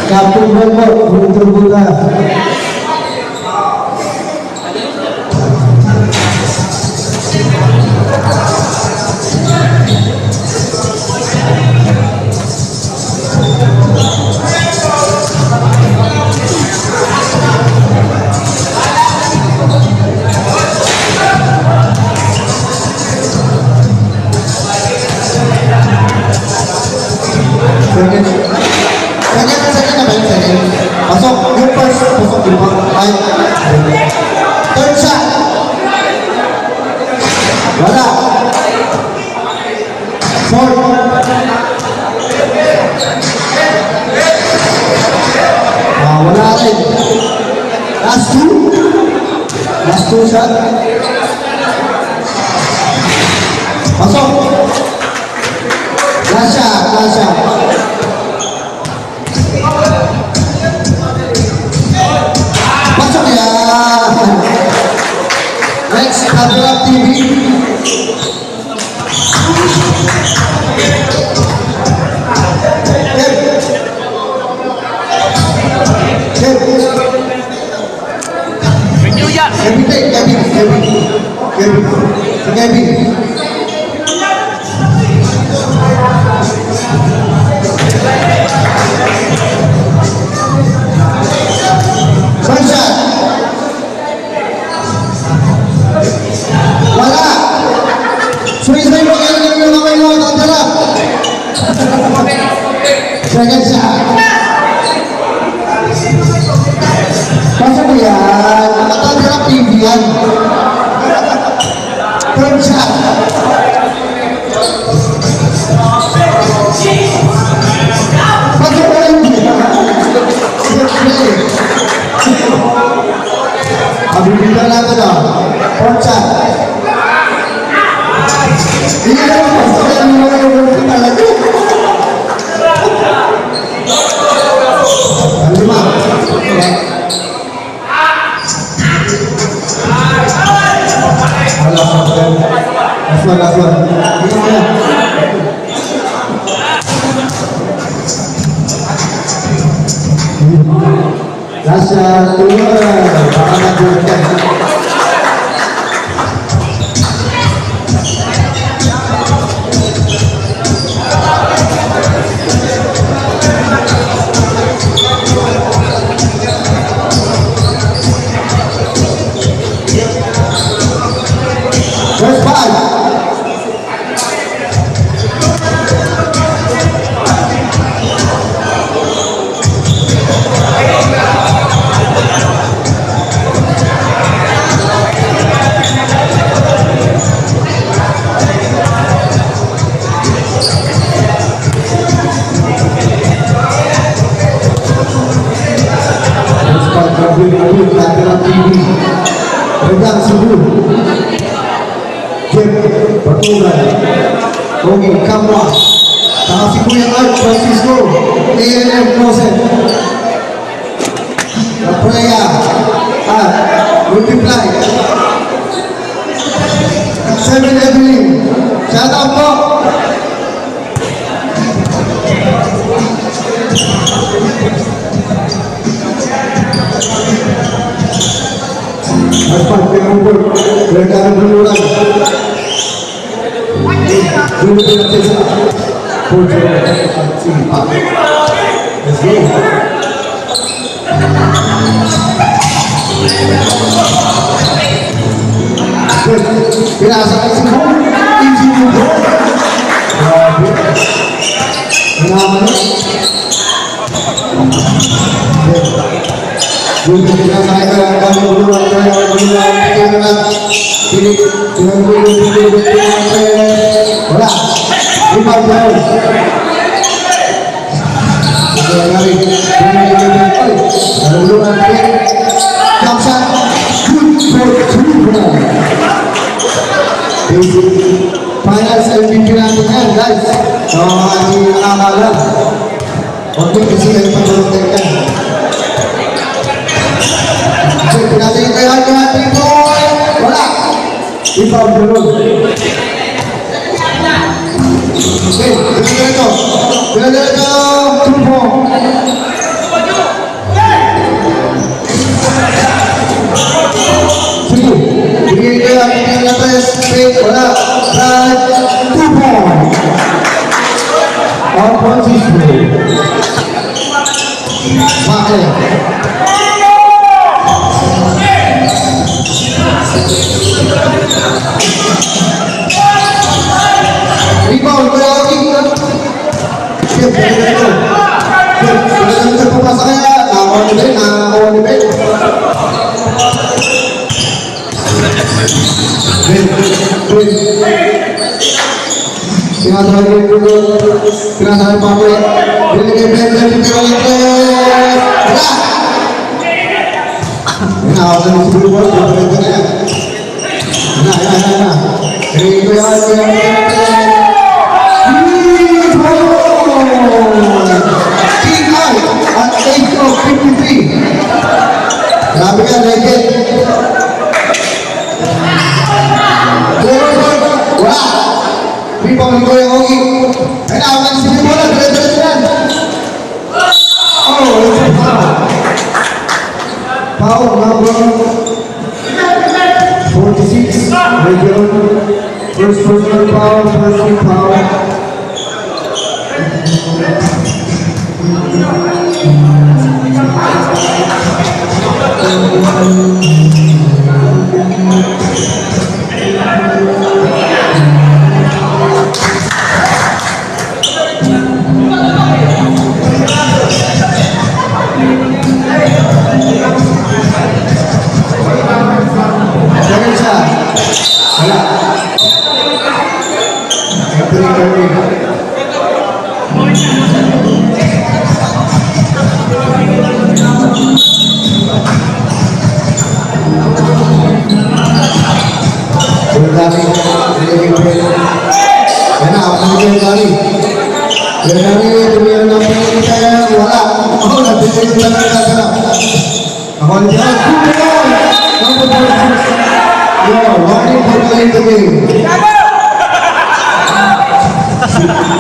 Kapung Bogor, Guntur Bola. Pasok, yung first, pasok yung ay, third shot. Wala. Fourth. Wala rin. Last two. Last two shot. Pasok. Last shot, last shot. Next, Kadra TV. Kevin. Second shot. Pasok mo yan. Nakatagirap TV yan. Third shot. Pasok mo yan. Kabibigyan natin na. Fourth shot. Hindi na lang pasok yan. Hindi na lang talaga. Last one. Last First five. Redang Subuh Jeb Baturan Ogi Kamwa Takasi Kuya Art Francisco ANM Closet Praia at Multiply 7 Evelyn shout out po. Aspan Pengumpul Berkata Berulang Dulu Penatesa Pujo Simpak Let's go Biasa semua Iji juga Namanya Untuk kita saya akan berulang ini dengan dulu bola 5 jauh dari berulang kapsan final MVP natin yan guys so hindi nakakala untuk kasi ay pagulungan natin kayo ang ating boy wala ikaw dulu okay, diretso 2 points. Sige, bigay kayo ang inyong latas, straight, wala. Brad, 2 points. All points is blue. Bakit? Rebound, kaya ako Sige, pwede ito. Pwede ito pumasa kaya. Nakakuha ni Ben, nakakuha ni Ben. Ben. Sinasabi ko ito. Sinasabi pa ako eh. Binigay Ben, pero yung tres. Wala! Nakakot na si Blue Boys. Pwede ito na yan. Yan. Binigay ko yan. King out at age of 53. Grabe ka, legend. Wala. Rebound ni Kuya Ogi. Ay, nakakan si Bibola. Dire-diretso yan. Oh, it's a foul. Foul number 46. Region. First personal foul, first team foul. Second shot. Wala. Yan na, ako na yung gari. Yan na rin, tumiyan na pinili kaya wala. Ako, nabigay ko lang ang gaganap. Ako na dyan. Number 46. Yo, warning for the late game.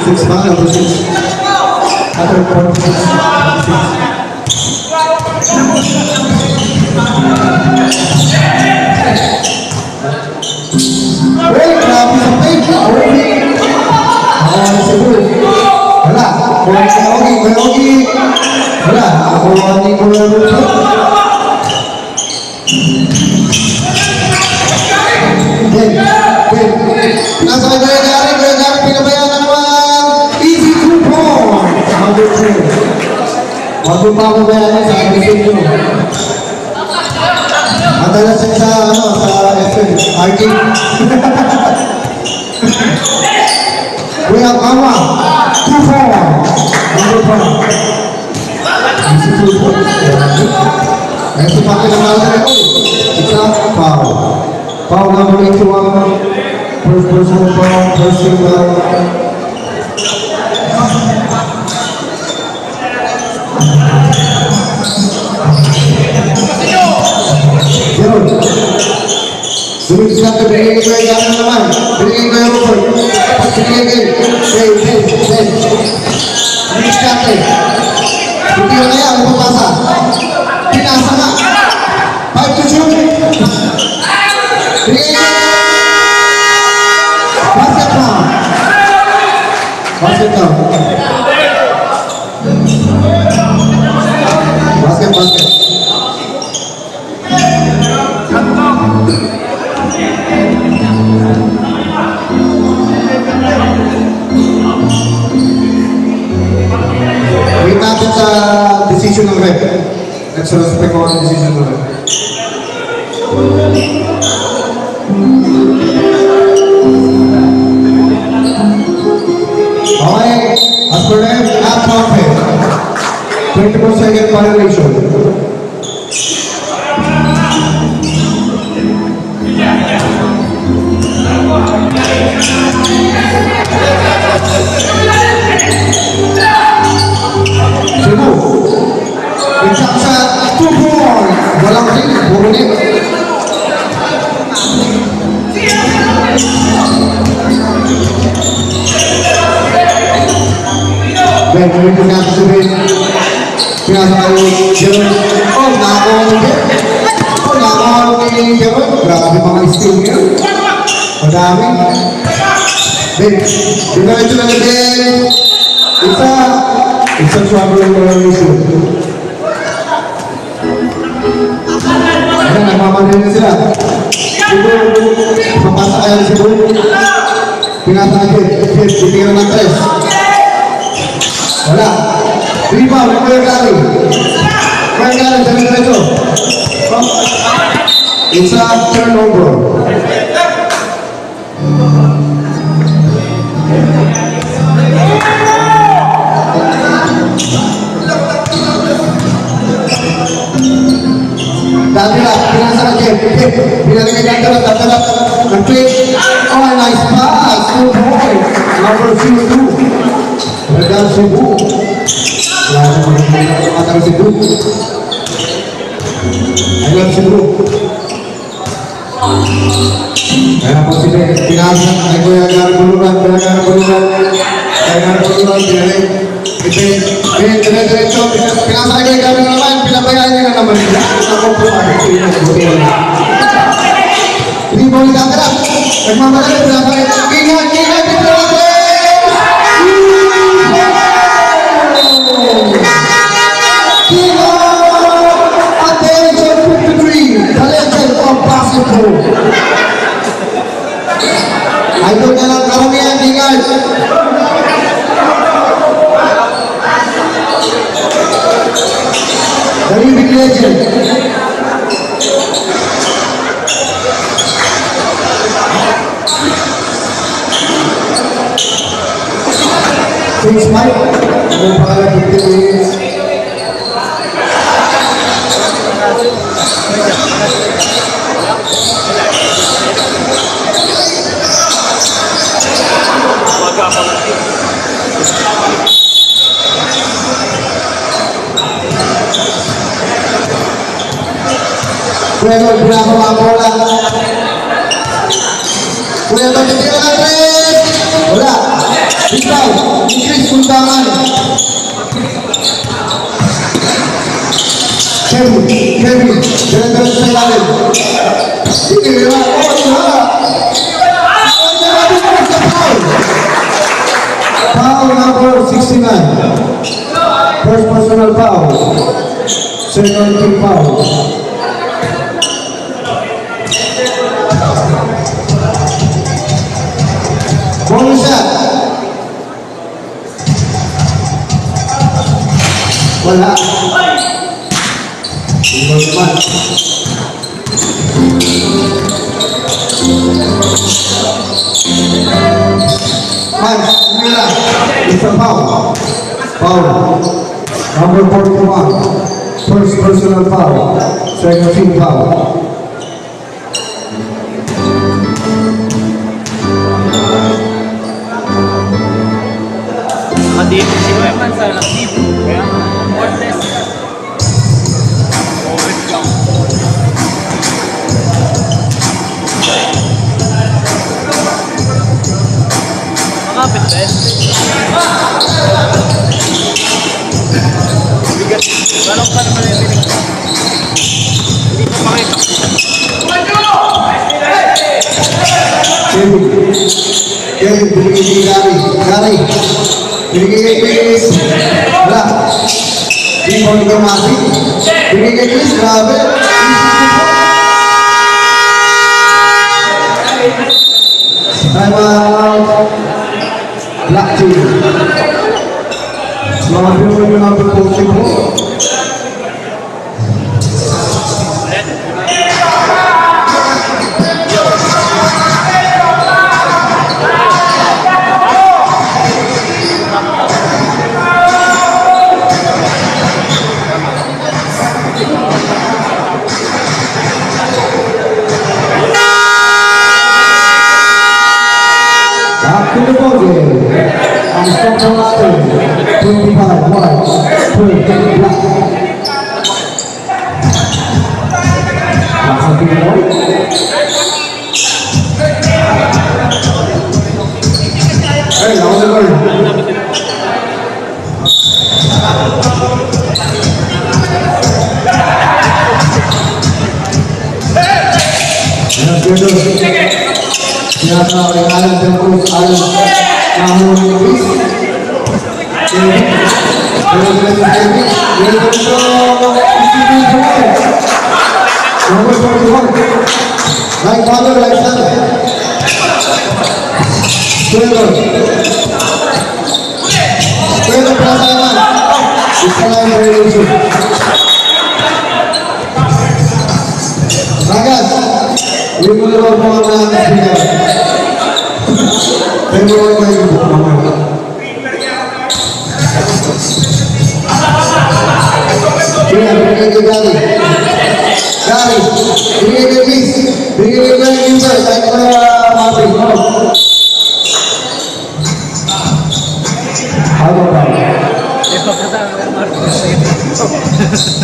6 ba? Number 6. Other 46. Wait, grabe sa page. Wala. Kuha si Ogi. Wala. Kuha ni Kuya Luso. Nasa kay Kuya Gary. Pinabayaan na naman. Easy 2 points. Number 2. Bago pa ako bayanin sa episode nyo. Madalas yun sa FM, arcade. Kuya Kama, 2 points. Number 4. Easy 2 points. Kasi pakilamalan ako. Isa, foul. Foul number 81. First personal foul, first team foul. Sulit sa binigay ko yung gano'n naman. Binigay ko yung report. Tapos binigay ko yung Bilis kate. Hindi ko kaya ang papasa. Pinasa nga. 5 to shoot. Binigay ko. Basket down. Basket. Wait natin sa decision ng rep. Let's respect ko ang decision ng rep. Okay, as per rep, not perfect. 24-second violation. Cebu. Bisak sa 2 points. Walang ring. Puro net. Ben. May pinakasabi. Pinakasabi. Jeron. Oh, nakakaw mo. Oh, nakakaw ni Jeron. Grabe mga steal niya. Madami. Ben, diretso na din. Isa trouble ng mga issue. Ayan, nagmamadali na sila. Siguro, mapasa kaya na siguro. Pinatagin. Bibigyan ng 3. Wala. Rebound, Kuya Gary. Kuya Gary, diretso. It's a turnover. Dati lang, pinasa ka Jeff. Pinalagay ka ito, tatalap. Nag-click. Oh, nice pass. Good boy. Number 2. Regal Cebu. Wala na mga Cebu. I love Cebu. Kaya po sila, pinasa. Ay ko yung agar-bulungan. Diretso, pinasa kayo kami naman, pinabayaan nyo na naman nila. Ako po, hindi mo ulit ang karap. Nagmamadali, pinasa kayo. Ingat, Kino! Attention 53, the legend of basketball. Idol na lang karamihan, ingat. The living legend. Thanks, Mike. Ano pa kaya 15 minutes? Bueno, ginagawa ang bola. Bueno, titira ng 3. Wala. Ikaw, increase kuntangan. Kevin, jalan-jalan sa ilalim. Sige, wala. Foul number 69. First personal foul. Second team foul. Bonus shot. Wala. Ibang naman. Man, mira. It's a foul. Foul. Number 41. First personal foul. Second team foul. Dito si Weman sa nakip. Kaya worthless. Overage lang. Makapit ba yun? Bigat. Balong ka naman yung binig. Hindi ko makita. Kevin, binigay Gary. Binigay kay Chris. Wala. Hindi mo nito mati. Binigay kay Chris. Grabe. Time out. Black team. Mga binuha nyo ng proposing mo. After the ball game, ang score natin, 25 white, 20 black. Nasa Pinoy. Hey, ako na girl. Ayan, Pedro. Sinasa kay Alan de Cruz, Alan Mahon Luis. Kevin. Pero sila si Kevin. Pero dito, Stevie Joel. Number 41. Right father, right son. Pedro. Pedro Prasaman. Isa lang yung revolution. Ragas. Hindi mo naman po ang mga speaker. Pero wala kayo po mamaya. Kaya, bigyan kay Gary. Gary, bigyan kay Kiss. Bigyan kay Gary Kinder. Kahit ko na mapin. Ano ba?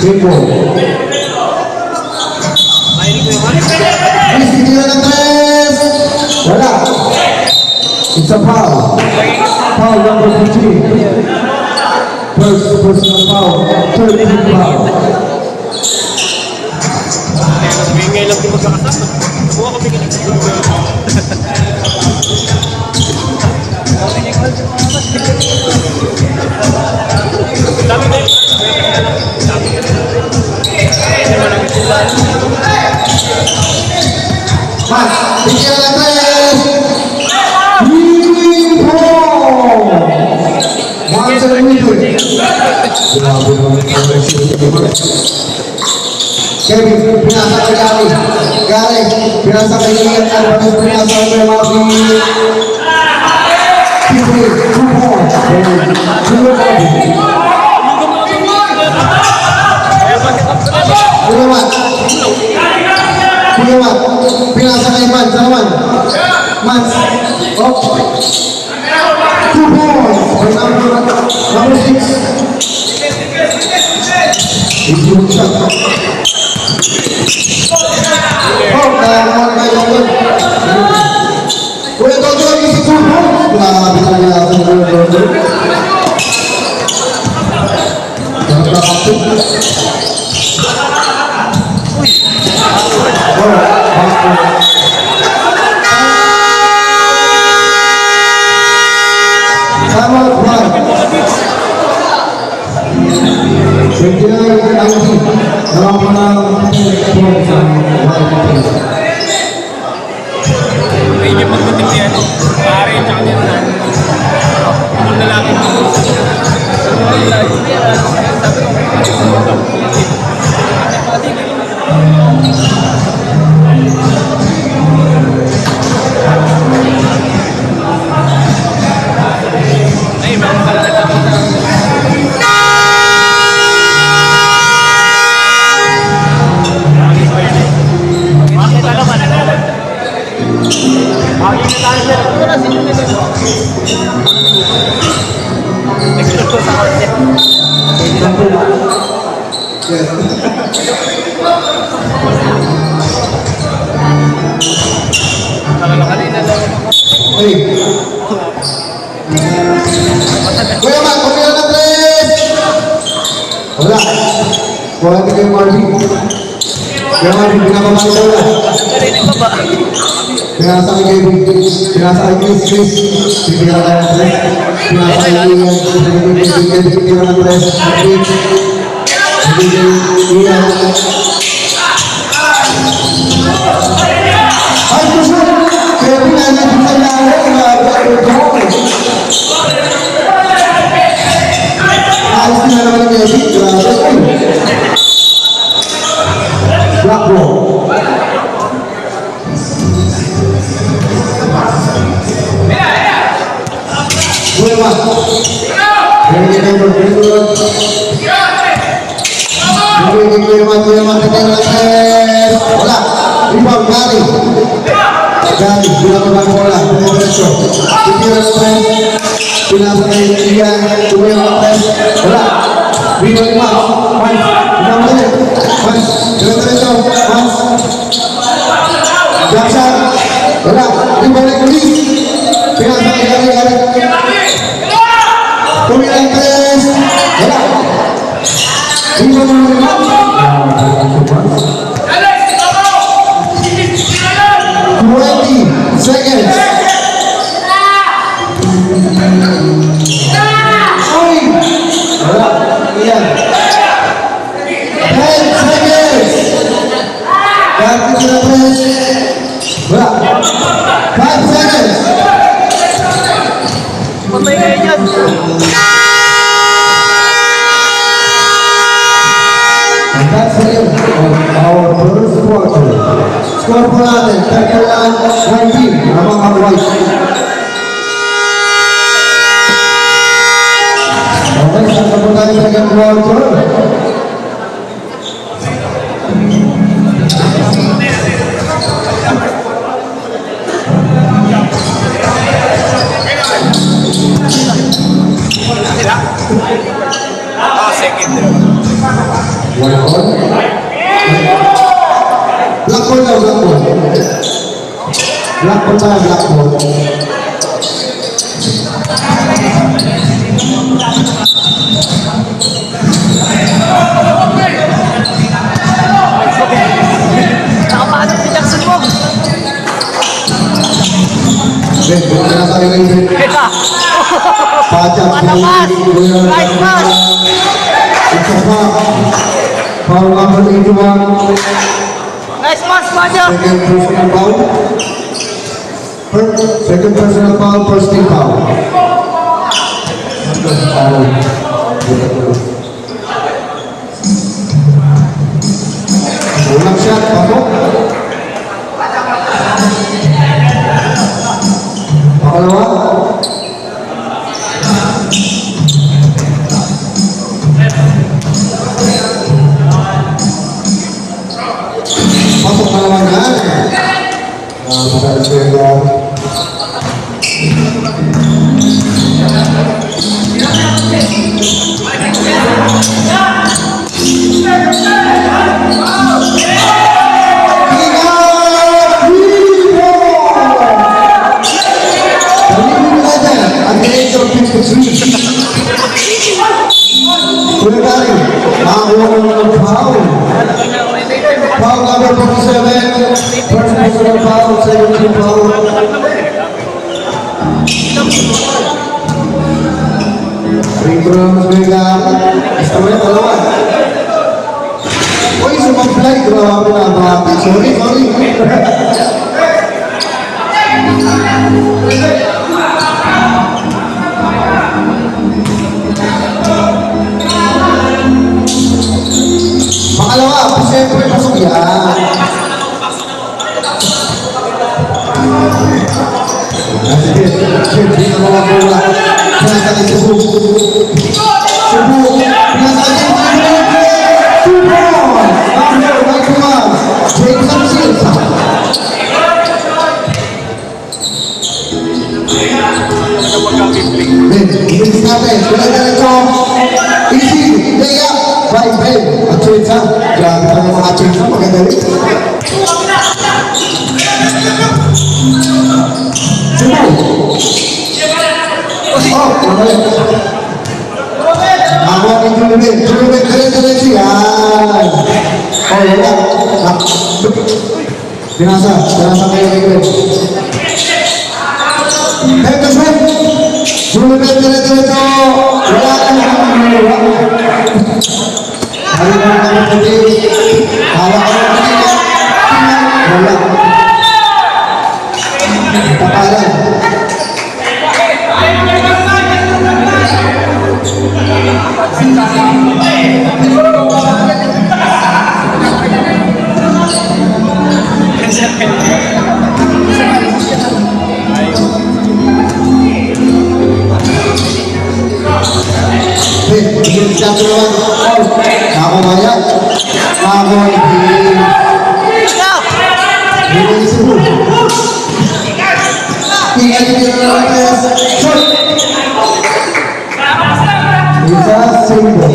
Bimbo. Please, bigyan ng tres. Wala. It's a foul. Foul number 15. First personal foul. Third team foul. Ngayon lang din magkakasama. Buha kami dami na yun. Mas, bigyan ng tres. Bimbo! Monster Winter. Grabe naman ang correction ni Bimbo. Kevin, pinasa kay Gary. Gary, pinasa kay Ian Alvarez, pinasa kay Marvin. Kevin, 2 points. Pulawan, pinasa kay Mans, naman. Mans, oh. 2 points. Number 6. It's your shot. Oh, naman kayo doon. Kuya Toto, isi 2 points. Grabe talaga natin Kuya Toto. Sama Juan. 29-19. Dalam menang Medyo magputik yan. Pare, tsaka din na. Ang lalaki. Ay, meron pala nagtapos na. Bakit alam ka na? Bakit na tayo siya? Ito na, sino nila? Expert ko sa konti. Kanina lang ako. Hey. Kuya Matt, kumila ng tres. Wala. Kuha natin kay Marvin. Kuya Marvin, pinapamali daw na. Narinig ba ba? Pinasa kay Kevin. Pinasa kay Chris. Pinasa kay ng tres. Pinasa kay Ian. Pinasa ng tres. Ian. Ay, gusto! Kevin, nangyay sa nangyay. Ayos na naman ang Kevin. Grabe. Black ball. Buema. Very good. Wala. Rebound, Gary. Gary, bilang ng bola. Diretso. Titira ng press. Pinasa kay Ian. Tumira ng press. Wala. Rebound ni Max. Max. Pinang ulit. Max. Diretso. Max. Jump shot. Wala. Rebound ni Kulis. Pinasa kay Gary. Tumira ng press. yan. 10 seconds. Ganti sila press. Wala. 5 seconds. Patay kayo dyan. And that's the end of our first quarter. Score po natin, 31-19, ang mga white. Okay, saan na po tayo sa second quarter? Second. One on. Black ball daw, black ball. Black ball tayo, black ball. Nakapaanap si Jackson mo. Ben, buwan na tayo ngayon, Ben. Teka. Pajak, Patapas. Right pass. It's a foul. Foul number 81. Nice pass, Pajak. Second personal foul. Second personal foul, first team foul. Foul. Ulang shot, pasok. Pangalawa. Pasok na naman yan. Masarap ko yung foul number 47, first personal foul, second team foul. Free throw mas bigyan. Gusto mo yung dalawa. Uy, sumag-fly. Grabe na ba? Sorry. Pangalawa, siyempre pasok yan. Siyempre na mga bola. Pinasakit sa Cebu. Pinasakit sa Cebu. Number 91, Jason Silva. Bilis natin. Diretso. Easy. Layup. By Ben. Atcheza. Grabe pa yung mga Atcheza. Magandali. Oh, mabalik. Ako ang Julubin. Diretso. Yan. Oh, wala. Binasa kayo kay Ben. Ben, kaswin. Julubin, diretso. Wala ka na. Hari na kami pati. Hala ka na pati. Wala. Tapalan. Satu lawan Ako banyak Ako di Cebu tinggal di dalam tes bisa single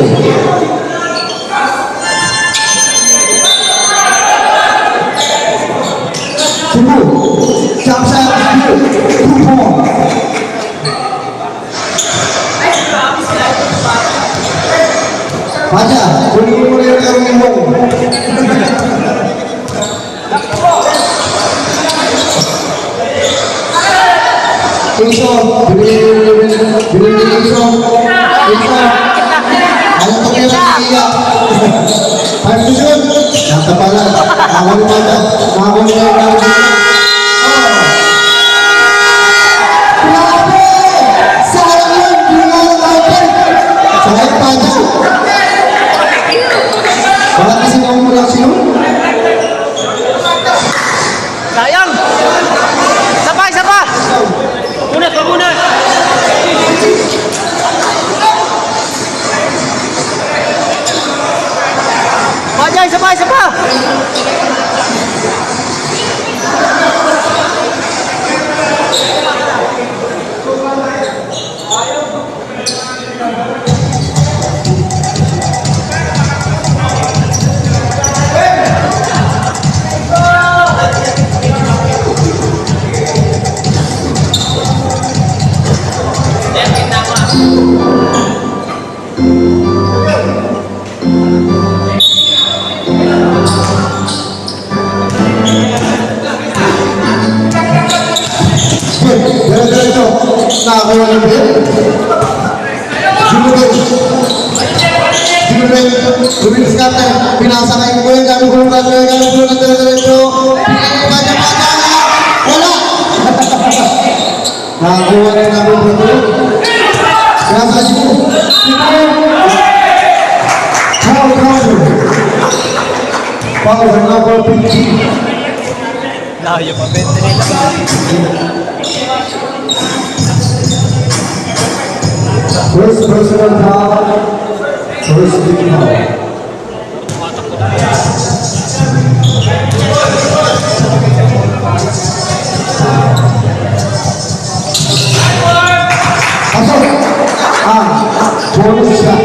Cebu Samsa 2 point Baca, boleh kamu ngomong. Iso, bili iso. Ayo iiyak. Five to shoot. Nakapalan. Nakawin pa ito. Nakawin pa ito. Grabe! Sayang yun. Binalo natin. Sayang pa ito. Wala kasi nang mula sino? Sayang! Sapa, sapa! Bunat, pabunat! Pajay, sapa, sapa! Diretso. Nakakuha ng bit. Sinubit. Sinubit. Luminis kapten. Pinasakay ko yung gano'ng gulungan. Diretso. Paja. Wala. Nakakuha ng gano'ng gulungan. Pinasakay ko. Foul number 15. Layo pa, 20 nila. First personal foul. First big foul. Pasok. Bonus shot.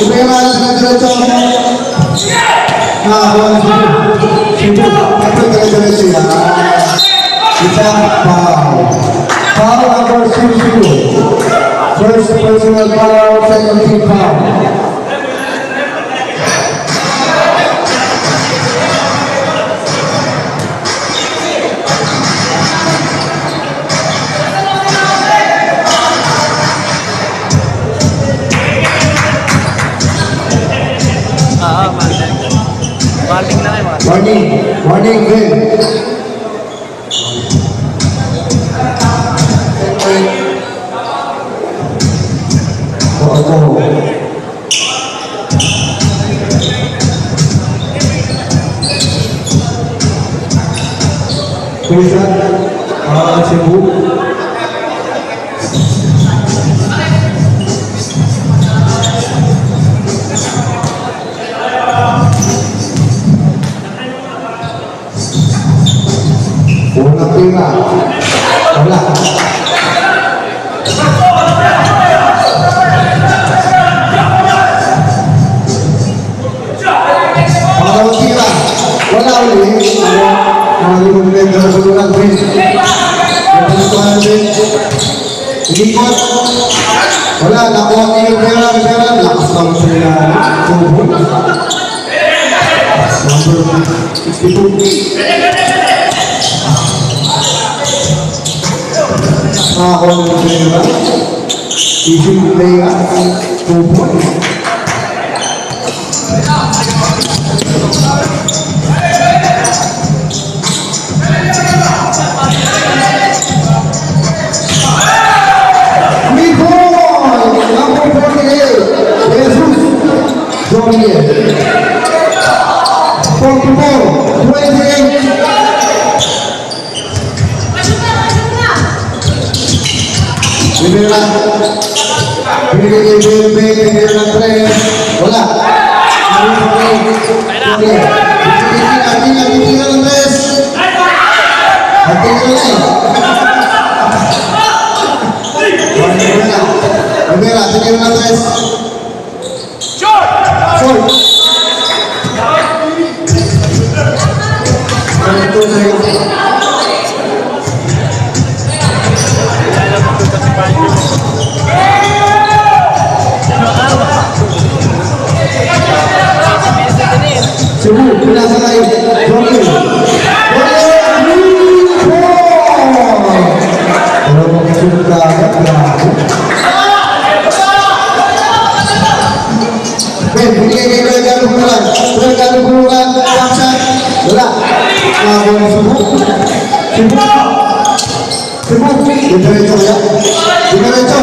Ibera na diretso. Bonus Cebu. Ito diretso yan. Isa foul. Foul number 62. First personal foul, second team foul. Maling na kayo, mga. Warning, Glenn. Tulisan, Cebu. Unang tira. Wala. Pangalawang tira. Wala ulit. Nakalimang rin sa sulungan rin. Napuntuan rin. Ikot. Wala. Nakuha niyo pera. Lakas ng sila. Tubo. Number 62. Nakakuha ng pera. Easy play. Tubo. Wala. Cebu, pinasa kayo. Johnny. Cebu, diretso kaya? Diretso.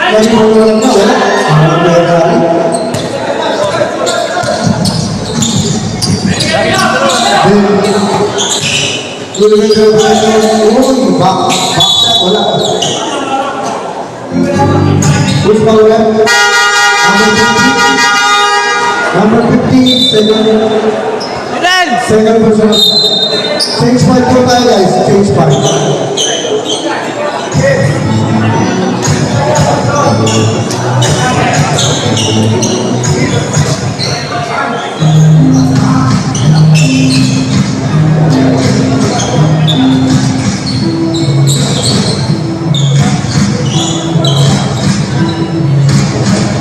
Kasi mo lang na, wala. Ang may kari. Uy, baksa, wala. Who's power up? Number 50, second person. Change point po tayo guys, change point.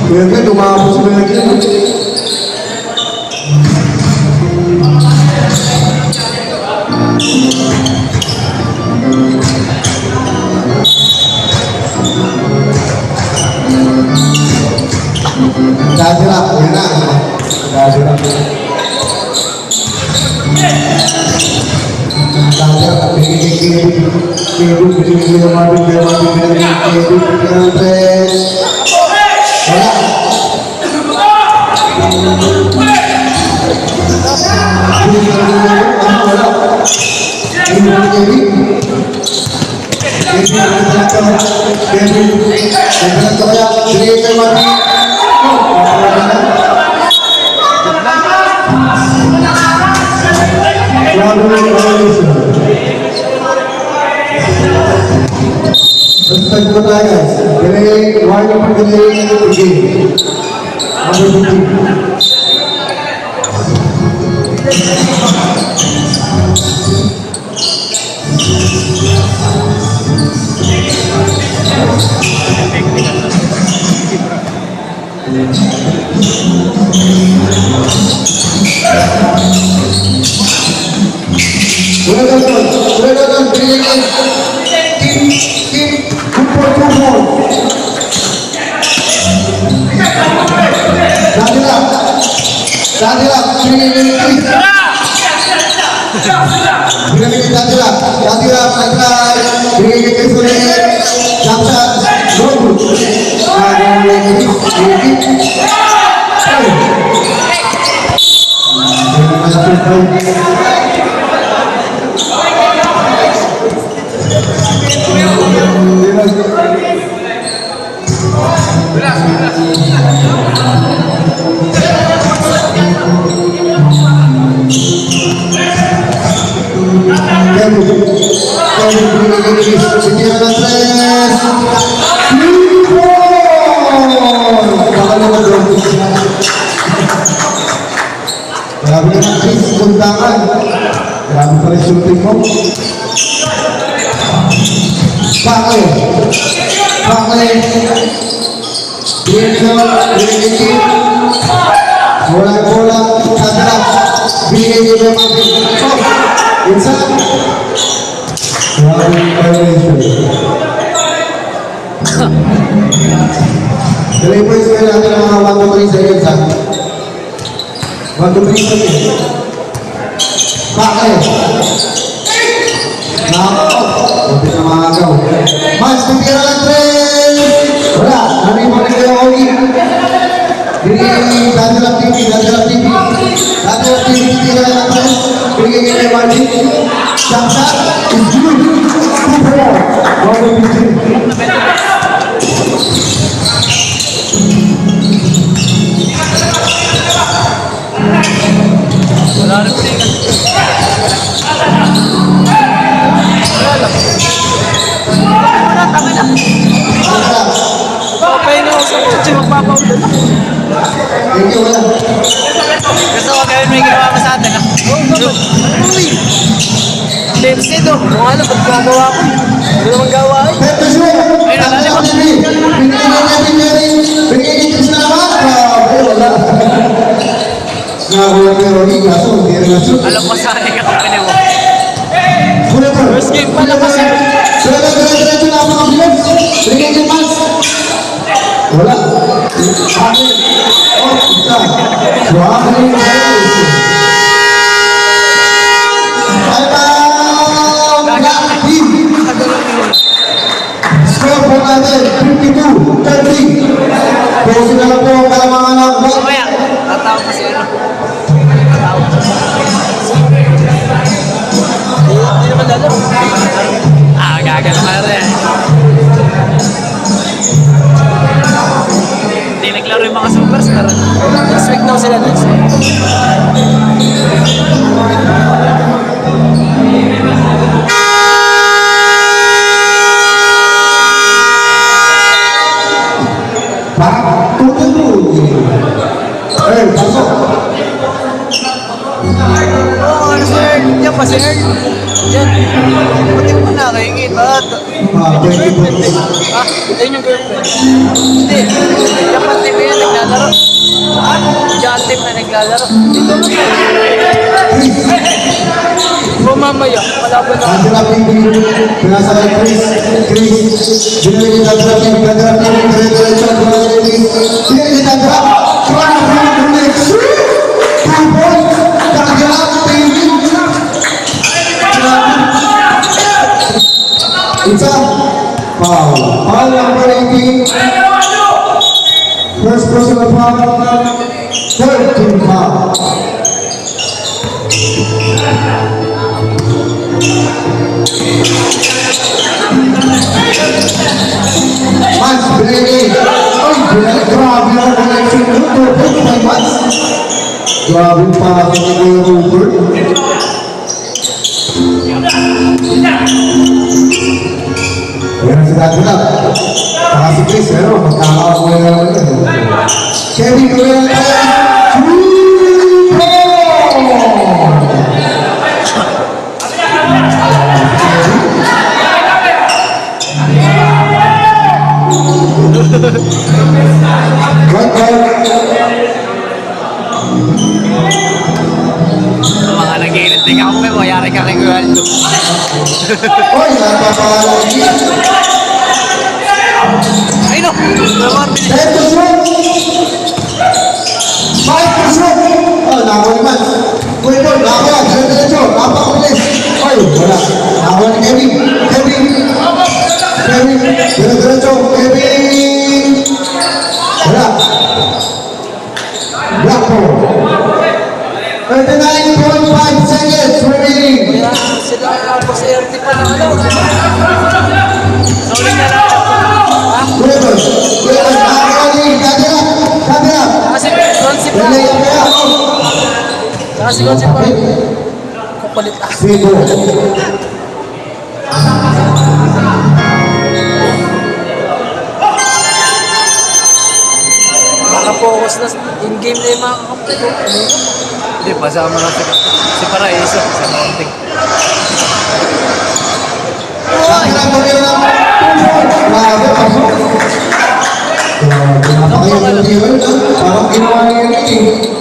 Kaya nga, tumapos mo na yan. Dadalap, yan na. Dadalap. Dadalap, Respect mo tayo guys. Delay, why not delay the game? Number 15. Well Grabe naman Chris, kundangan. Grabe pala yung shooting mo. Bakit? Binigay bola, kadarap. Binigay yung mga insan. Grabe yung violation. Dalay po yung natin ang mga 1-2-3 seconds ha. 1-2-3 seconds. Bakit? Huwag na mga agaw. Mas, nagtira lang 3! Wala, namin mo rin kayo Ogi. Binigay Dadalap TV. Dadalap TV, tira lang 3. Binigay kayo Martin. Jump shot is good. 2-4. 1-2-3. Wala rin pinigyan. Wala, tama na. Papayin na ako sa kutsi, magpapaw doon. Thank you, wala. Gusto ko gawin may ginawa mo sa atin, ha? Uy! Bensido, kung ano, ba't gagawa ko? Hindi naman gawa eh. Beto siya! Binigay niya sa naman! Grabe, wala. Nakakuha ko yung Rogi, kaso hindi rin na-shoot. Alam mo sa akin kapag mo. Kulit mo. First game pa lang kasi. Diretso na ako ng bilis. Binigay niya mas. Wala. Akin. Oh, isa. Grabe yung violation. Time out! Team! 22, 30. Pusin na lang po ang kalamangan ng buwan. Kaya, tatawag ko si ano. Hindi naman lalo. Gagano ka rin. Hindi naglaro yung mga superstar. Next week daw sila next week. Back to the movie. Pasok. Oo, ano sir? Diyan pa sir. Diyan. Pati mo na nakikita. Girlfriend eh. Ah, ayun yung girlfriend. Hindi. Diyan pa team yun naglalaro. Diyan team na naglalaro. Dito na o mamaya, malaban na. Angela Ping, pinasa kay Chris. Binili ni Angela Ping, dire-diretso, binili ni Angela. Try to make sure. 2 points. Angela Ping. Isa. Foul. Foul number 18. First personal foul. Third team foul. Mas Brady. Ay, grabe ang connection nito. Ay, Mas. Grabe pa ako ng mga over. Ayan si Dati lang. Saka si Chris, pero magkakaaway na naman yan. Kevin, gawin na tayo. 3 Mga nagiinit din ako, pero mayari ka kay Gualdo. Oy, napapahalang niya. Ay no! Naman, 10 to shoot. 5 to shoot. Oh, nakaw naman. Uy, ito, nakaw yan. Diretso, napakabilis. Oy, wala. Nakaw ni Kevin. Diretso, Kevin. Wala. Black ball. 39.5 seconds remaining. kaya sila ang pa-CRT pa na ano. Sorry na lang. Ha? Rivers, nakakali. Dati na. Kasi concept na. Relay ang kaya. Kasi concept pa rin. Kupalit ah. Sibo. Nakapokus na in-game na yung mga kakampi ko. Hindi, pasama na si Paraiso sa mounting. Grabe, pasok. Napakayang level, parang ginawa niya yun eh.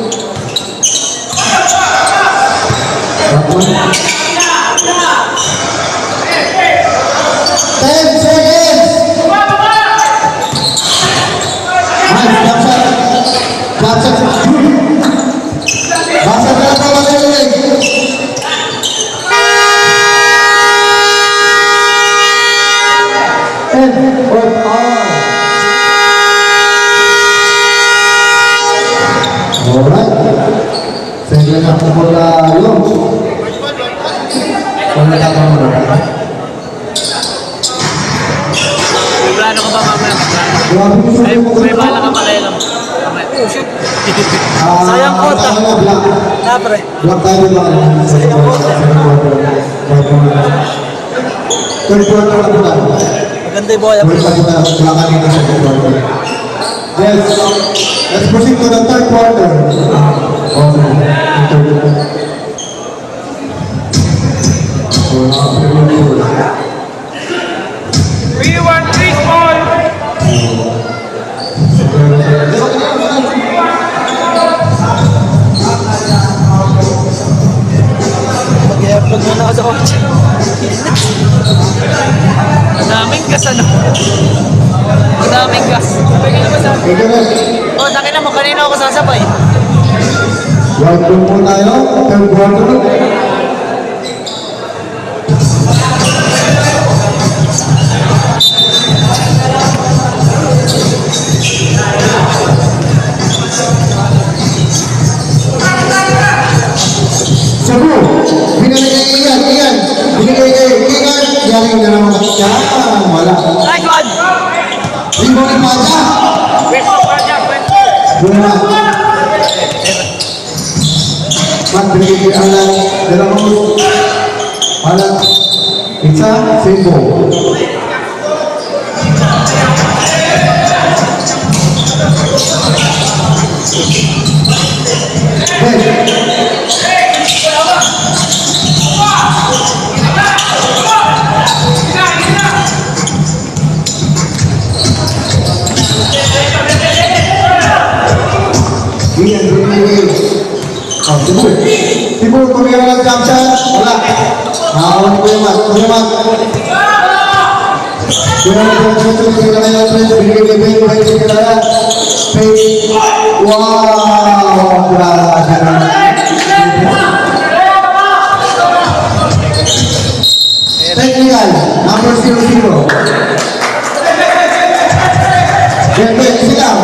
10 seconds! Baca berapa lagi ini? Alright. Saya nak bola launch. May plano ka ba mamaya? May bala ka pala yun. Oh shit. Sayang kota. Napre. Block tayo ba? Sayang kota. Third quarter na po tayo. Maganda yung boya. Yes. Let's proceed to the third quarter. We want 3 points. Mag-i-upload muna ako sa kotse. Madaming gas ano? Madaming gas. Pwede naman sa akin. Oh, nakita mo, kanina ako sasabay. Right po tayo. Third quarter. galing na naman. Yan, wala. Nice one! Rebound ni Paja. Pwesto pa dyan, pwesto. Buena. Mat, binigay kay Alan. Dalawang Alan. Isa, Sebo. Iyan, binigay. Oh, Sebo. Sebo, tumingin lang jump shot. Wala. Nakakuha ni Kuya Mat. Kuya Mat. Kuya Mat, binigay na kayo. Binigay kay Ben. Binigay kay Kilala. Ben. Wow! Technical, number 00. Ben, Ben, silang.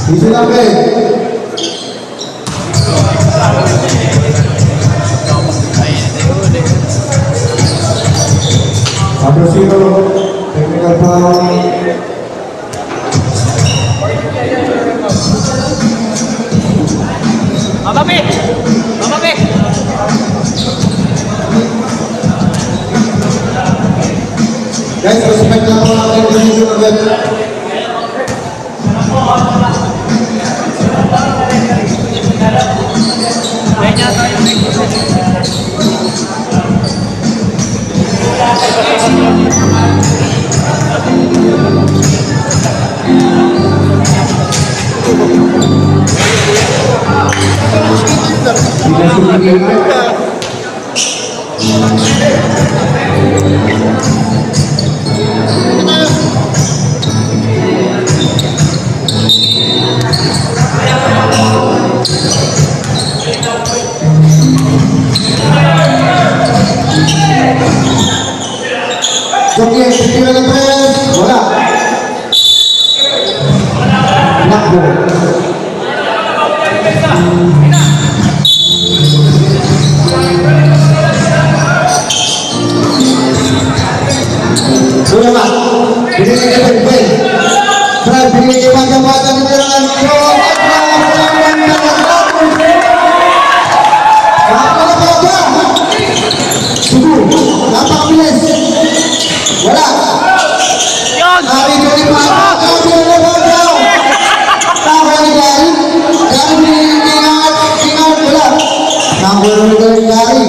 Isi lang, Ben. Number 0, technical foul. Mababi! Mababi! Guys, respect lang po natin yung decision agad. Kaya tayo. Tidak sulit. Oke, tira de tres, bola. Nakbo. Sudah Pak, binigay kay Ben. Try, binigay kay Pagka-Pagka ng tirangan. Subuh, napakabilis. Wala. Yun! Sabi ko ni Pagka, sabi ko ni Pagka. Tawa ni Gary. Gary, ingat, wala. Nakuha ni Gary.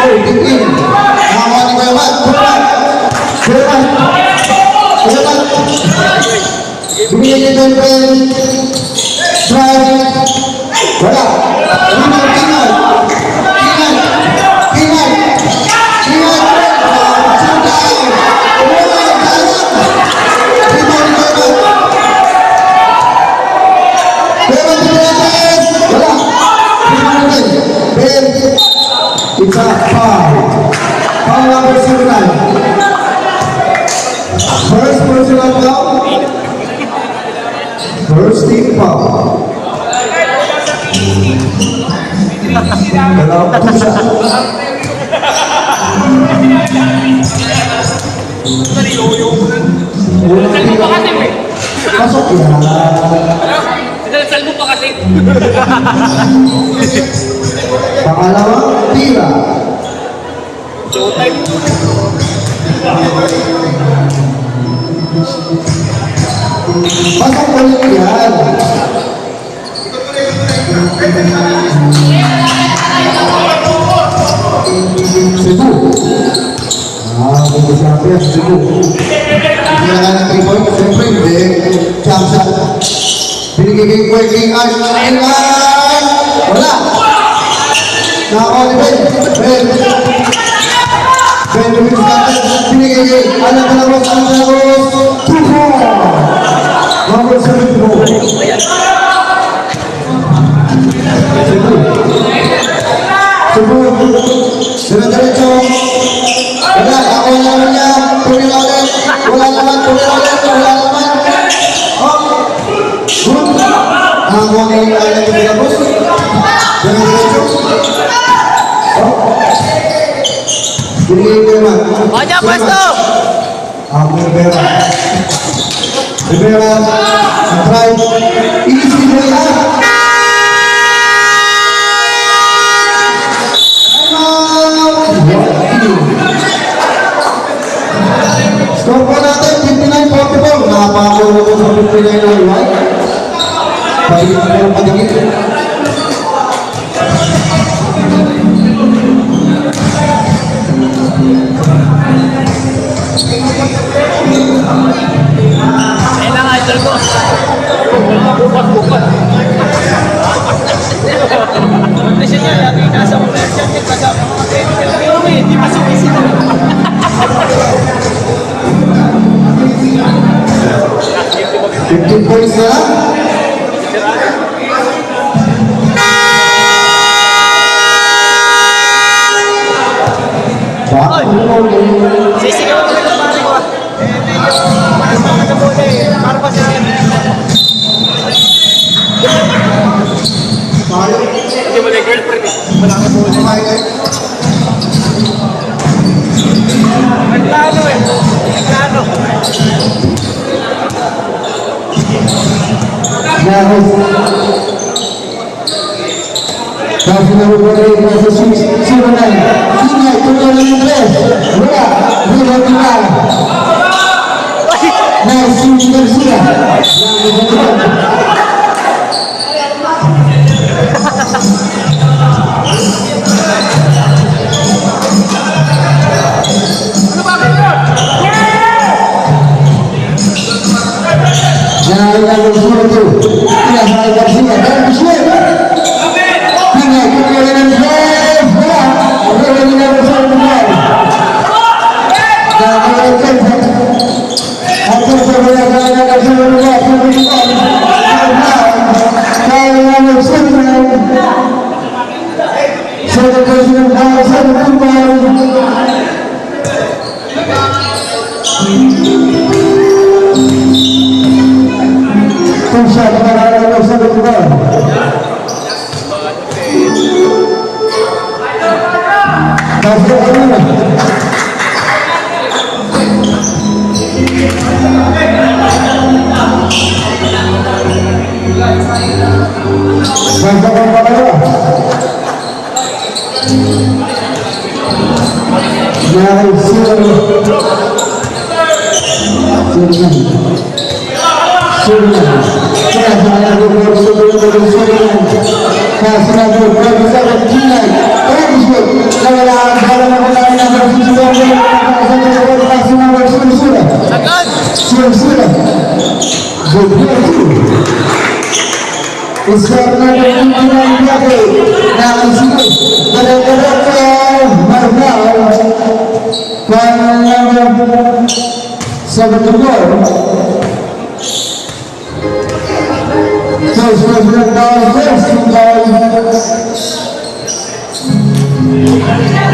Oh, titin. Nakuha ni Kuyamat. Kuyamat. Binigay niya Ben. Drive. Wala. Ingat. It's a foul. Foul number 79. First personal foul. First team foul. Dalam push up. Sal mo pa kasi, eh. Masuk ya. Sal mo pa kasi. Pangalawang tira. Showtime. Pasok ulit yan. Cebu. Kung siya ya, Cebu. Hindi na ng 3 points. Siyempre, hindi. Jump shot. Binigay kay Kuya King Ash. Wala. Nakakuha ni Ben. Ben Luis Gatas. Binigay kay Alan Calabos. 2-4. Number 74. Cebu. Diretso. Wala. Nakakuha naman niya. Tumila ulit. Wala naman. Oh. Good. Nakakuha ni Alan Calabos. Diretso. Kanya pwesto! Ang Rivera. Rivera, ang try. Easy Rivera. Score po natin, 59-44. Nakapakakulo ko sa 59 na iwan. Pahit po ang patigil. Ayun lang, idol ko. Bukas. Condition niya, lagi nasa commercial niya, kasama mga kaibigan. Pero hindi pa sumisi na. 15 points na lang. Sisigaw ko lang pare ko. Medyo paras pa ka sa bola eh. Para pa siya. Hindi mo na girlfriend eh. Wala ka po. Nagplano eh. Nagplano. Kasi na po rin nasa 6-0-9. Ingay, tuloy ng tres. Wala, River Timal. Nice, Cindy Garcia. Jangan lupa suruh tu. Tidak salah Garcia. Dan Michelle. Ingay, tuloy ng tres. Wala, River Timal sa Timal. Dan River Timal. Atas sebelah kanan Garcia berubah.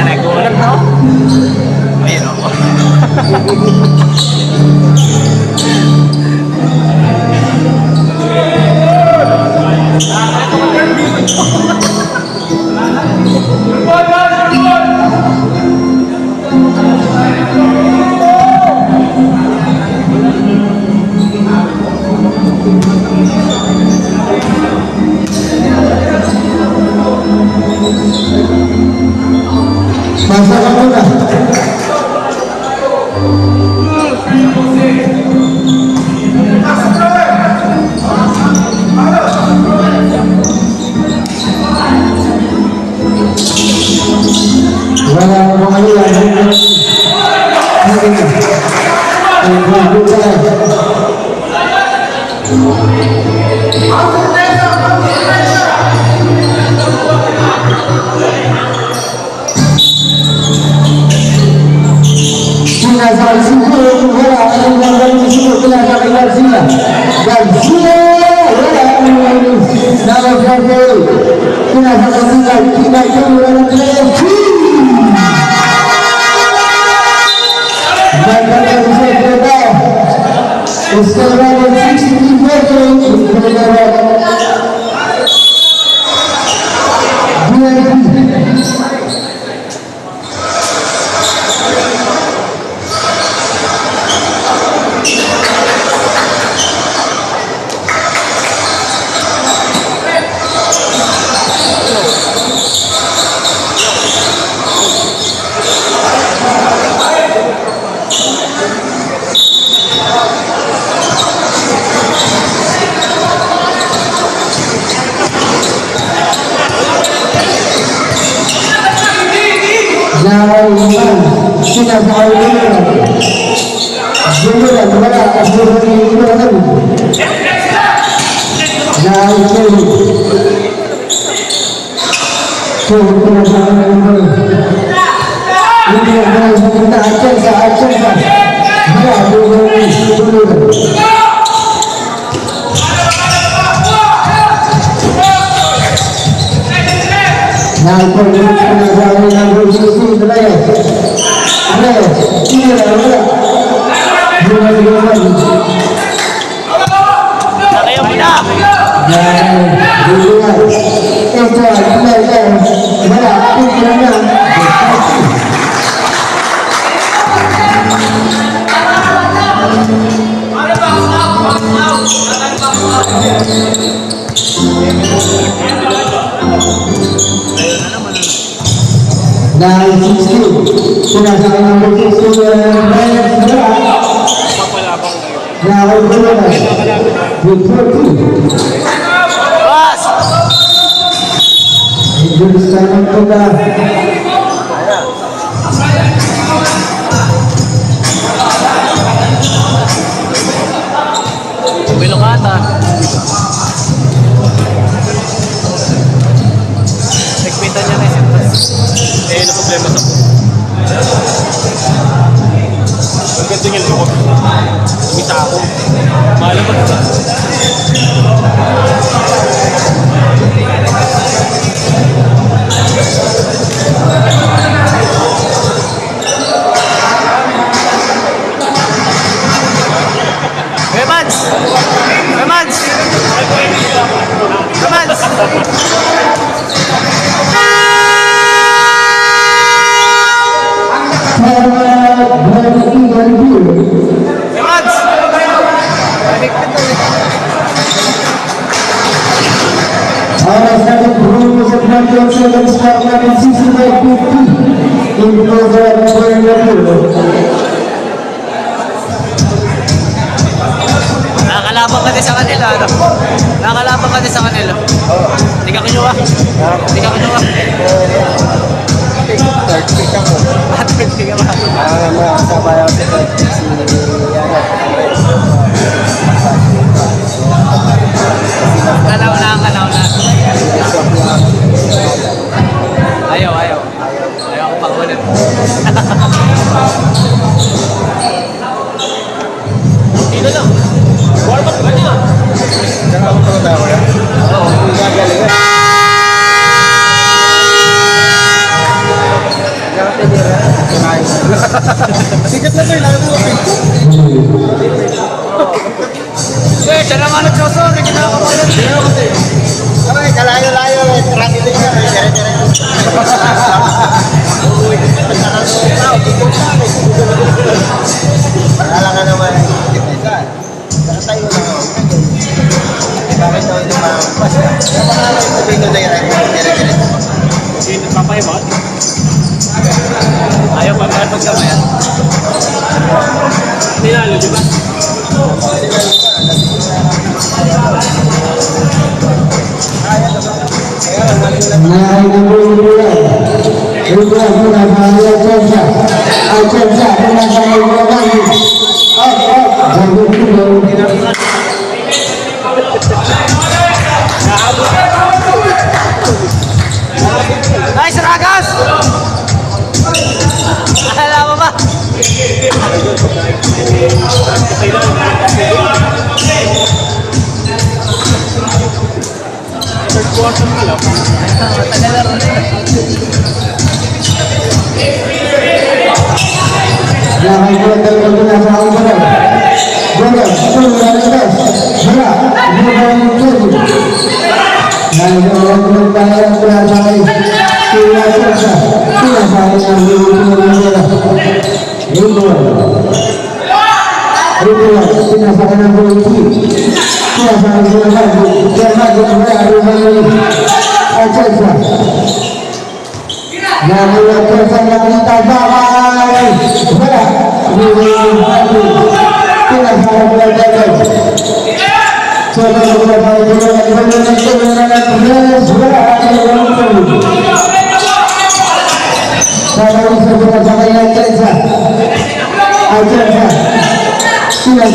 Nagulat na ako. Ayun ako. Nauman, sinasabi nila. Jumlah wala kasih ini lagi. Nauman. Kita sama ini. Ini adalah kita acak. Ya, dulu. Nah, kalau kita nak berusaha beraya, ada, ini ada. Nakayo mo na! Nah, itu sudah sangat begitu banyak berat. Nah, Boss! itu sekarang sudah. Bilong ata. Nagpitan niya na yung Eh, ano problema sa ang ganda niya loob. Umita ako. Malaman ka. Remans! Nakakalabang ka din sa kanila, ano? Nakakalabang ka din sa kanila. Hindi ka kinuha? Hindi ka kinuha? Third pick ako. Third pick ka ba? Makakasabay ako sa si Kalaw na. Ayaw ko pang ulit. Dito lang. Warm up ka niya. Diyan ako pala tayo yan. Oo. Gagaling yan. Diyan ako tinira. Kinain. Sikat na tayo. Lalo mo. Eh, siya naman nagsosorry. Kinakabalan. Aray, kalayo-layo. Traffic din yan. Dire-dire. Wala ka naman. Saka tayo lang ako. Bakit daw ito mas? Napakala ito dito dire-dire. Dito papay ba? Ayaw pa ba magkamayan? Tinalo, di ba? Nice, Ragas! Alam mo ba? Third quarter na lang. Tagal na rin. Saya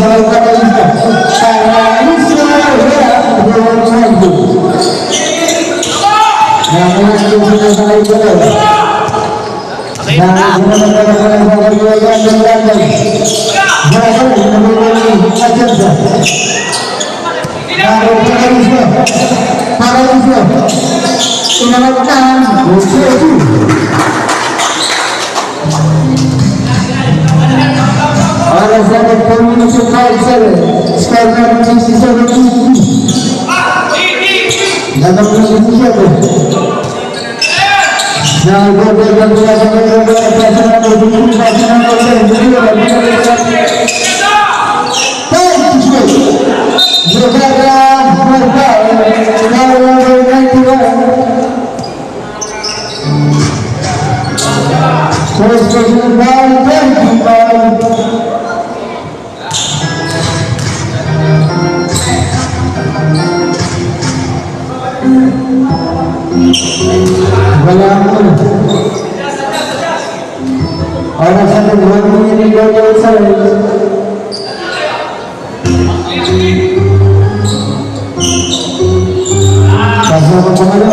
Pinasal ka na isa. Para isa, buwan sa ito. Nakuha ko sinasakay ko na. Orang satu dua ini jauh saya. Pasal apa ada?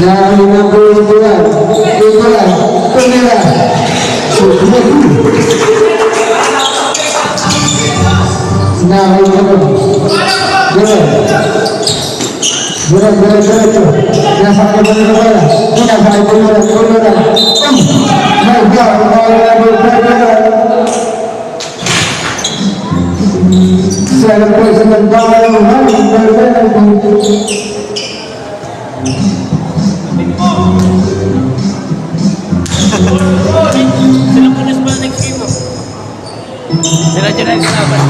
Jangan lupa bulan, pemerah. Nah, ini Sila dyan ay kalaban.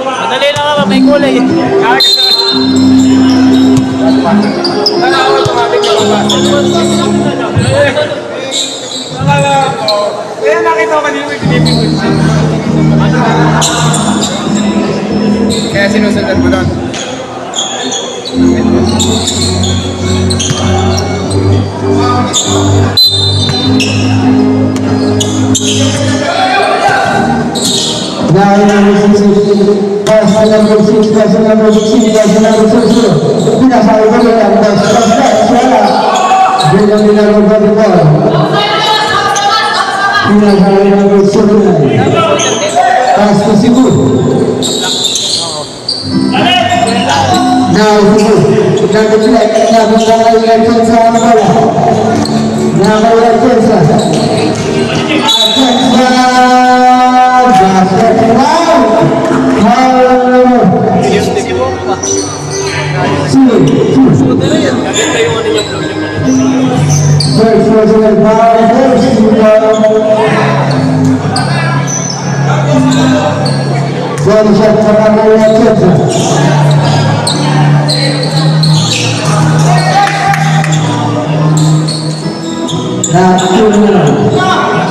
Madali lang naman, may kulay. Kaya nakita ko kanina may pinipigil. Kaya sinusundan mo doon. Pinasal Pass to Cebu. Now Cebu. Nag-deflect. Nag-deflect sa bola. Nag-deflect sa. Basket foul. Maganda yung ano niya, flow niya. First personal foul. One shot sa Pamela Chesa.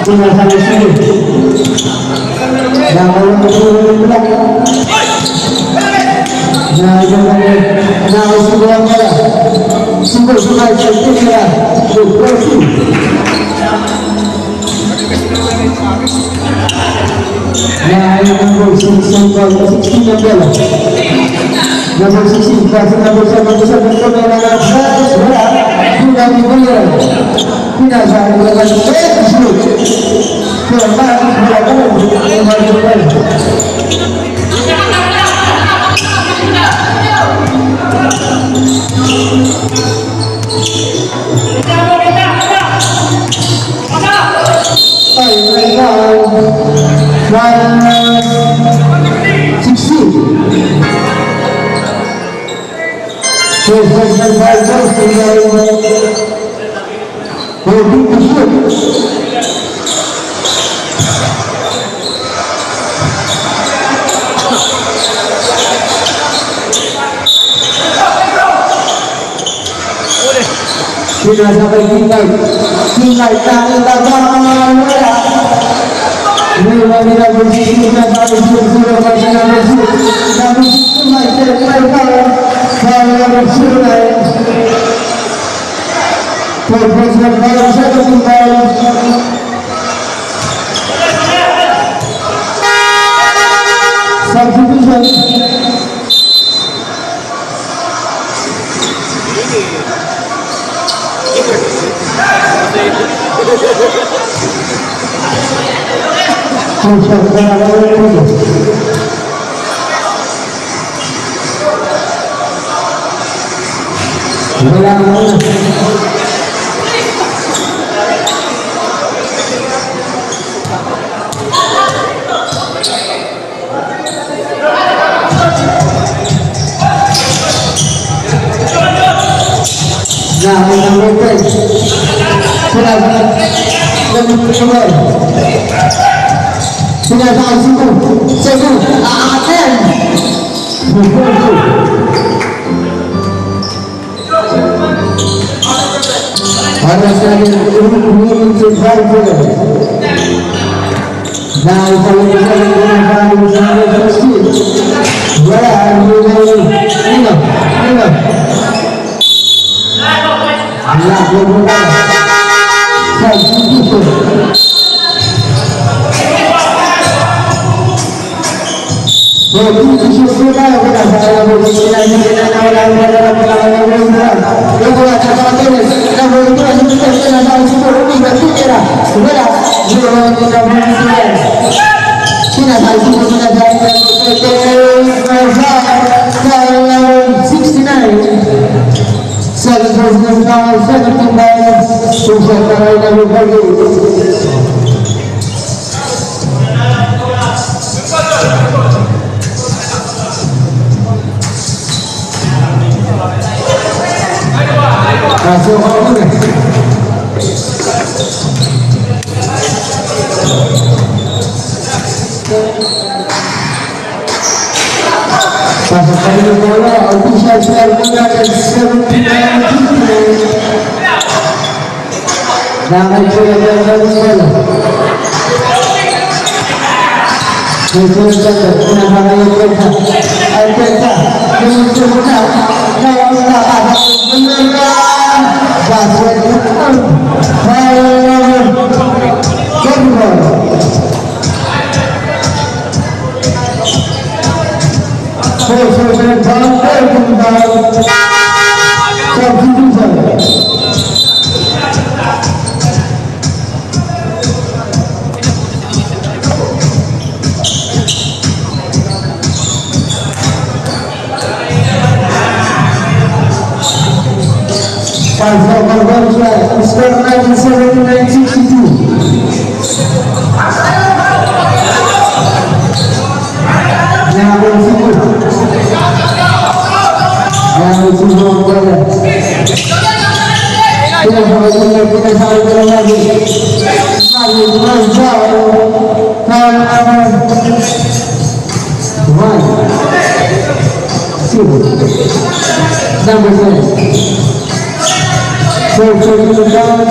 Tinasama sini. Jangan bergerak. Jangan sebuah bola. Sungguh sungai tertinggal. Berpresi. Number 16 bola. Number 16 kasih number 7 kamera bola. Sudah dibayar. Tidak saya melakukan shoot. Kembali melakukan sudah sampai tinggal kami bagaimana bila bersih dan harus sudah bersih kami semua kalau bersurai profesional kalau saya tinggal substitution sudah Cebu akan ada sekali untuk driver dan kalau kita menggunakan usaha bersih bola Number 10. So, now,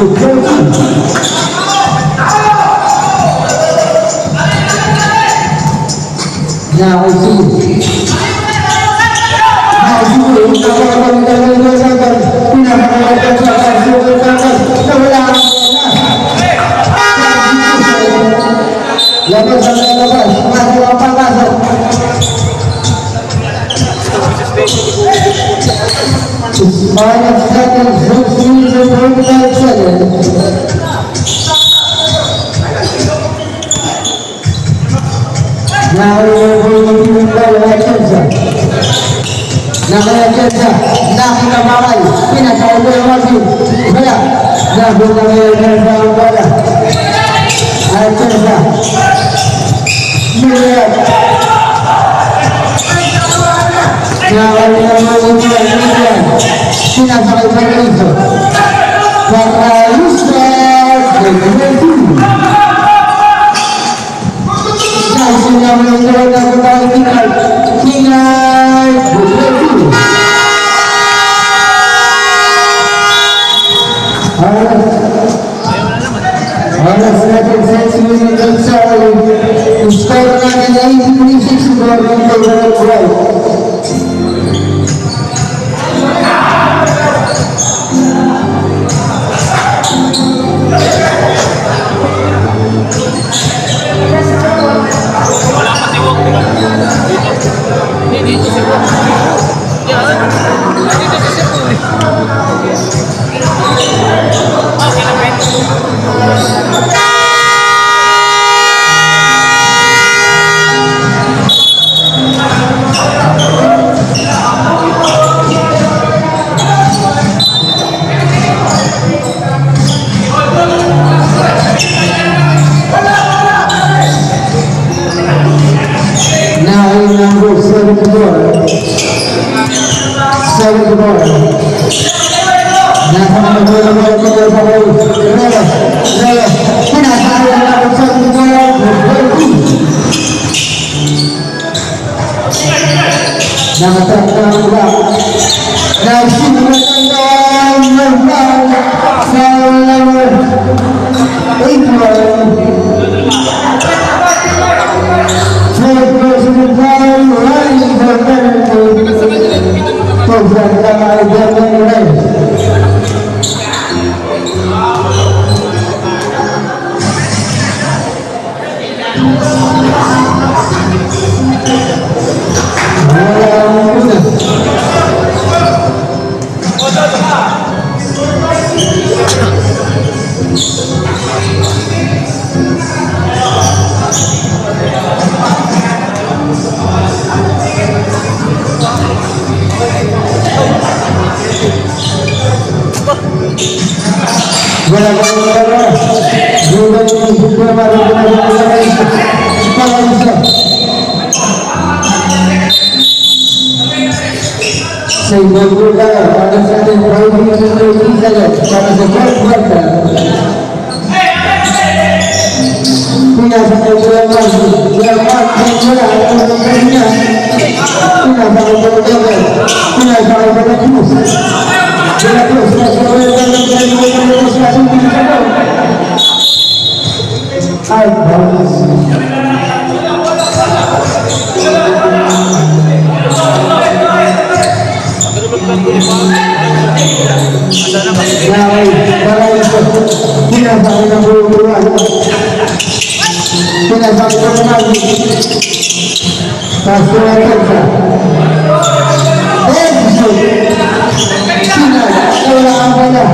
Sugar, now, Sana kasi Pinasabi ng buwan. Pinasabi ng buwan. Tapos ko na ito. Sinag, wala ang pala.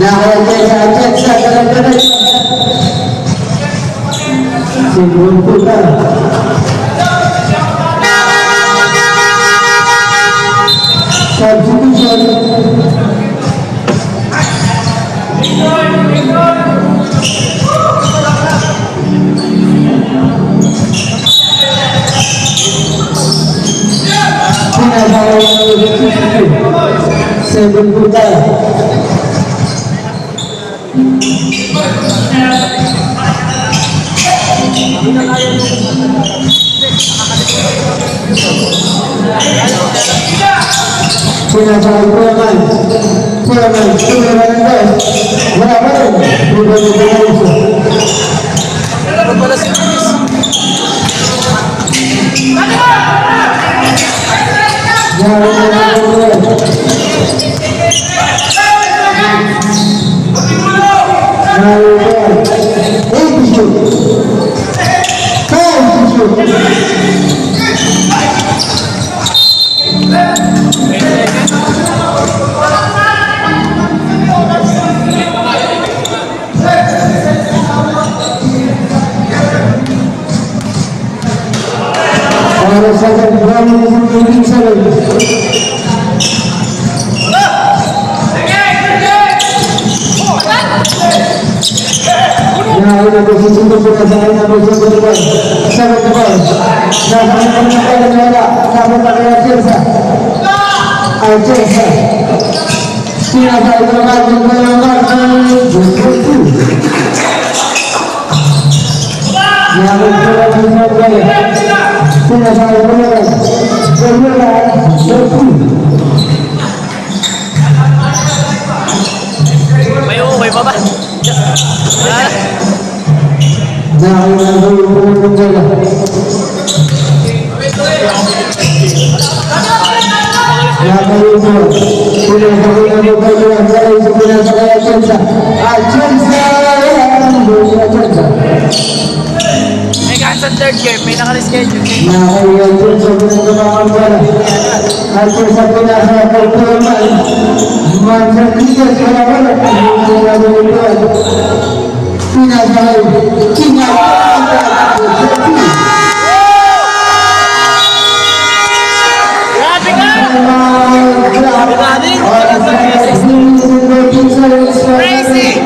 Nakakaya sa kalang-kalang. Siguro po ka. Substitution. Seven puta. Pinasabi ko naman. Wala pa rin. Ano pala si Chris? May okay pa ba? May kansan third game, may naka-reschedule. Grabe ka! Grabe ka din! Crazy!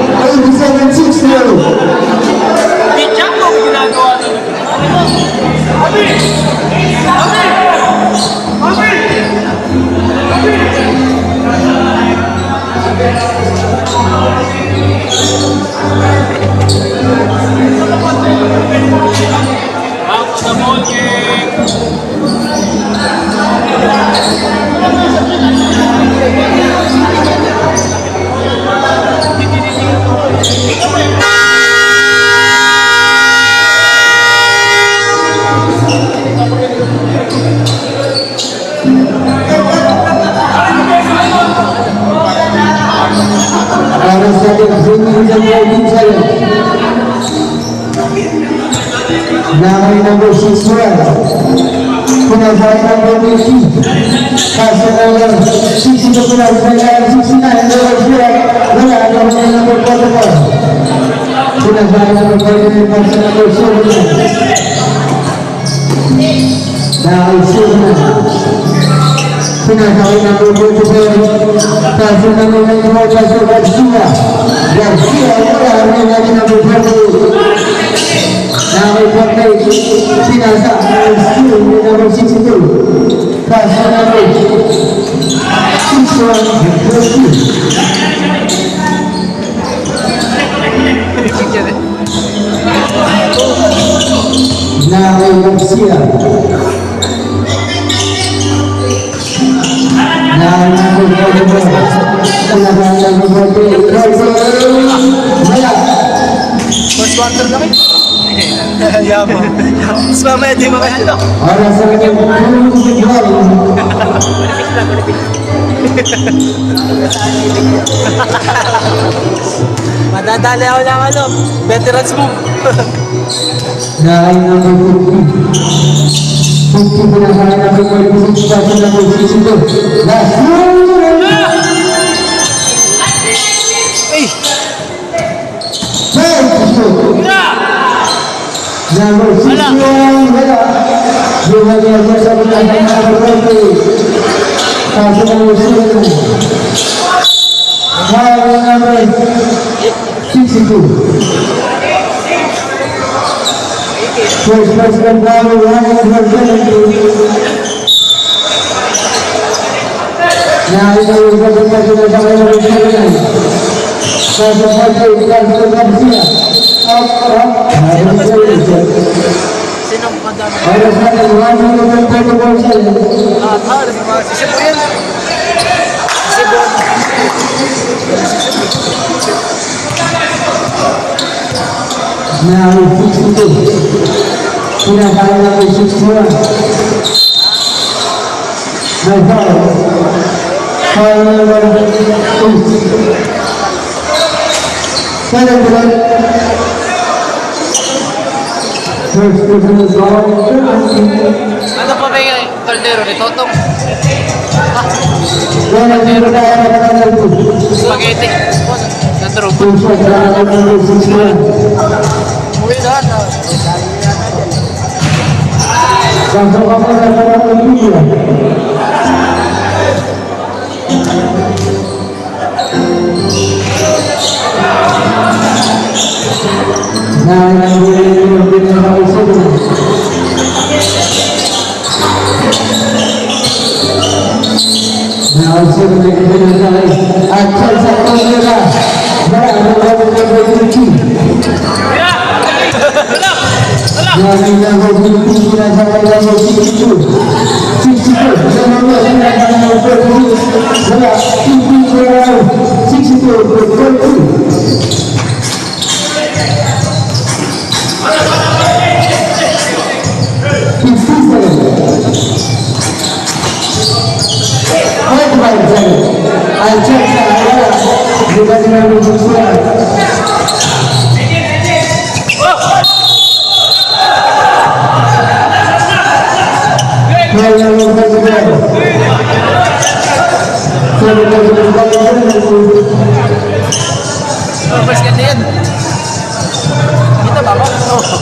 Di Jack mo ginagawa nila. Back to the ball game. Namanya number 6 Pinasabi ng Bobby Kaso number 6 ito pinasabi ng 69 wala ang number 44 Pinasabi ng Bobby Kaso number 7 dahil 7 Pinasabi ng Bobby Kaso number 94 Kaso Garcia wala ang number 44 Now we play Pinasa number 62. Pass number 61. Now Garcia. Now number 44. First quantum na kayo. Yaman. Mas mamaya di makasya. Orang sa kanyang Madadali ako ng ano, veterans move. Dahil number 50. 50 pinasaya number 46 kasi number 62. Last one! Ay! Number 61, wala. Yung nagyaya sa mga number 20. Kasi number 7. Fire number 62. First President Bobby Ryan number 70. Now ito yung pagkakasya sa mga number 79. Kasi President Garcia Garcia. Sinong madami? Ayos na ng 1,034,000. Si Cebu yan. Si Cebu. Now 62. Pinakala na may 61. May foul. Foul number 2. Second one. First person is foul. Ano pa ba yung kaldero ni Totong? Then ang zero na ang number 2. Spaghetti. Nandaro po. Two shots na ang number 61. Uwi lahat. Sampai apa yang akan terjadi? Nah, yang boleh tahu saja. Nah, saya berkata lagi. Acel satu merah. Merah berkata yang kita berhenti dan sampai level 62. 62. Semua sudah dalam level 62. Bola tinggi level 62. Aceh saya juga dengan berjuang. First ganti yan. Kita ba? Oo.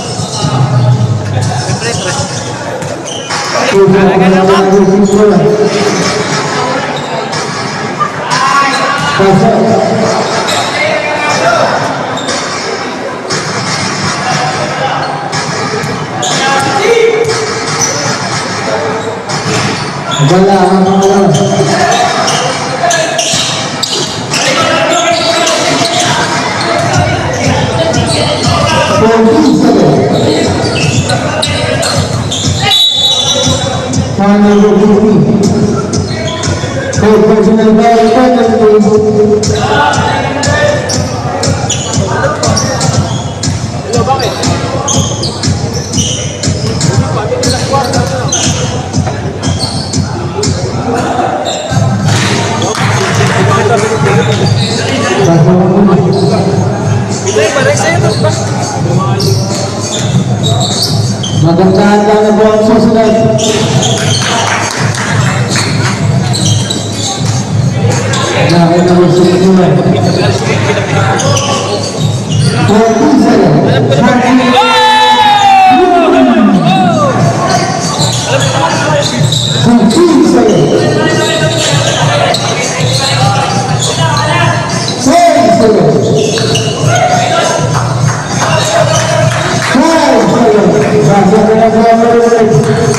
Bola bola. Final bukti. Profesional baik dan Mudah-mudahan lang po ang susunod. Dahil na magsusunod. Gracias.